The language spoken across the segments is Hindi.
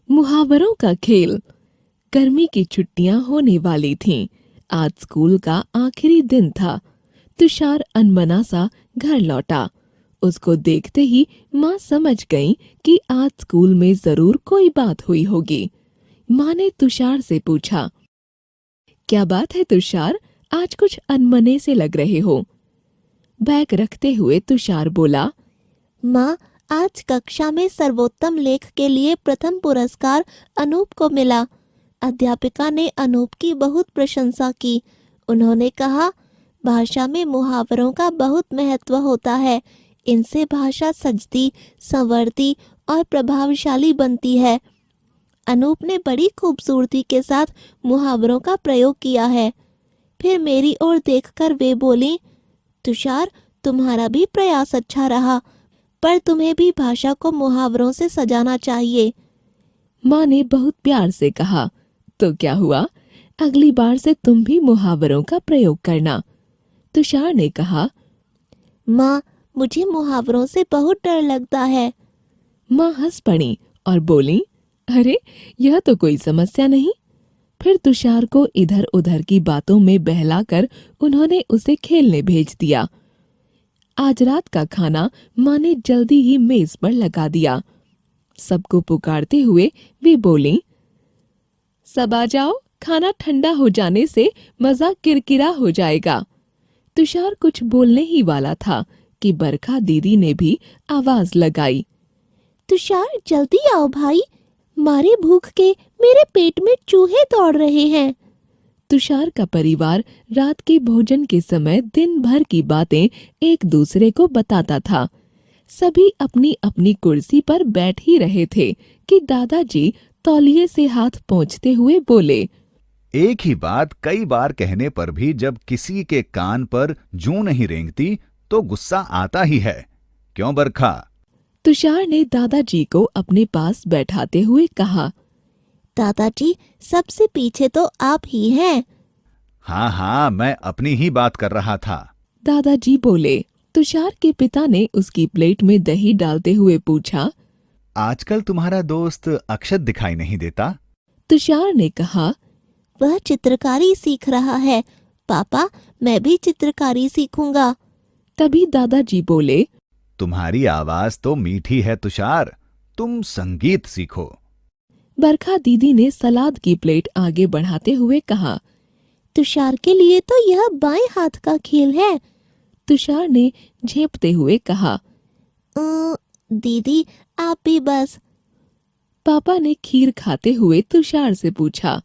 मुहावरों का खेल। गर्मी की छुट्टियां होने वाली थीं। आज स्कूल का आखिरी दिन था। तुषार अनमना सा घर लौटा। उसको देखते ही माँ समझ गई कि आज स्कूल में जरूर कोई बात हुई होगी। माँ ने तुषार से पूछा, क्या बात है तुषार, आज कुछ अनमने से लग रहे हो। बैग रखते हुए तुषार बोला, माँ, आज कक्षा में सर्वोत्तम लेख के लिए प्रथम पुरस्कार अनूप को मिला। अध्यापिका ने अनूप की बहुत प्रशंसा की। उन्होंने कहा, भाषा में मुहावरों का बहुत महत्व होता है। इनसे भाषा सजती, संवरती और प्रभावशाली बनती है। अनूप ने बड़ी खूबसूरती के साथ मुहावरों का प्रयोग किया है। फिर मेरी ओर देखकर वे बोली, तुषार, तुम्हारा भी प्रयास अच्छा रहा, पर तुम्हें भी भाषा को मुहावरों से सजाना चाहिए। माँ ने बहुत प्यार से कहा, तो क्या हुआ, अगली बार से तुम भी मुहावरों का प्रयोग करना। तुषार ने कहा, माँ, मुझे मुहावरों से बहुत डर लगता है। माँ हंस पड़ी और बोली, अरे यह तो कोई समस्या नहीं। फिर तुषार को इधर उधर की बातों में बहलाकर उन्होंने उसे खेलने भेज दिया। आज रात का खाना माँ ने जल्दी ही मेज पर लगा दिया। सबको पुकारते हुए वे बोली, सब आ जाओ, खाना ठंडा हो जाने से मजा किरकिरा हो जाएगा। तुषार कुछ बोलने ही वाला था कि बरखा दीदी ने भी आवाज लगाई, तुषार, जल्दी आओ भाई, मारे भूख के मेरे पेट में चूहे दौड़ रहे हैं। तुषार का परिवार रात के भोजन के समय दिन भर की बातें एक दूसरे को बताता था। सभी अपनी अपनी कुर्सी पर बैठ ही रहे थे कि दादाजी तौलिए से हाथ पोंछते हुए बोले, एक ही बात कई बार कहने पर भी जब किसी के कान पर जूं नहीं रेंगती तो गुस्सा आता ही है। क्यों बरखा? तुषार ने दादाजी को अपने पास बैठाते हुए कहा, दादाजी, सबसे पीछे तो आप ही हैं। हाँ हाँ, मैं अपनी ही बात कर रहा था। दादाजी बोले। तुषार के पिता ने उसकी प्लेट में दही डालते हुए पूछा, आजकल तुम्हारा दोस्त अक्षत दिखाई नहीं देता? तुषार ने कहा, वह चित्रकारी सीख रहा है। पापा, मैं भी चित्रकारी सीखूंगा। तभी दादाजी बोले, तुम्हारी आवाज तो मीठी है तुषार, तुम संगीत सीखो। बरखा दीदी ने सलाद की प्लेट आगे बढ़ाते हुए कहा, तुषार के लिए तो यह बाएं हाथ का खेल है। तुषार ने झेंपते हुए कहा, दीदी, आप भी बस। पापा ने खीर खाते हुए तुषार से पूछा,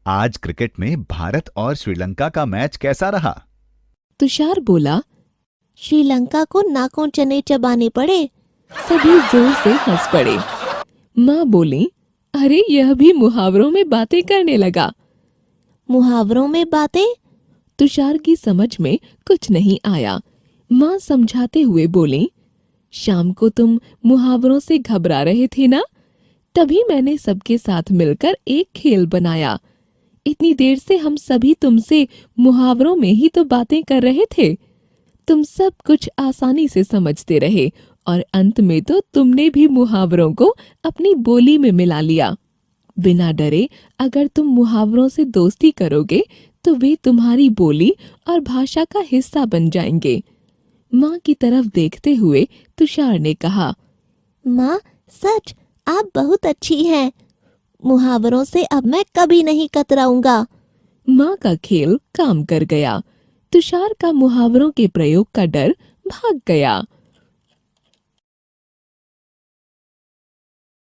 आज क्रिकेट में भारत और श्रीलंका का मैच कैसा रहा? तुषार बोला, श्रीलंका को नाकों चने चबाने पड़े। सभी जोर से हंस पड़े। माँ बोली, अरे यह भी मुहावरों में बातें करने लगा। मुहावरों में बातें? तुषार की समझ में कुछ नहीं आया। माँ समझाते हुए बोली, शाम को तुम मुहावरों से घबरा रहे थे ना, तभी मैंने सबके साथ मिलकर एक खेल बनाया। इतनी देर से हम सभी तुमसे मुहावरों में ही तो बातें कर रहे थे। तुम सब कुछ आसानी से समझते रहे और अंत में तो तुमने भी मुहावरों को अपनी बोली में मिला लिया। बिना डरे अगर तुम मुहावरों से दोस्ती करोगे तो वे तुम्हारी बोली और भाषा का हिस्सा बन जाएंगे। माँ की तरफ देखते हुए तुषार ने कहा, माँ, सच, आप बहुत अच्छी हैं। मुहावरों से अब मैं कभी नहीं कतराऊंगा। माँ का खेल काम कर गया। तुषार का मुहावरों के प्रयोग का डर भाग गया।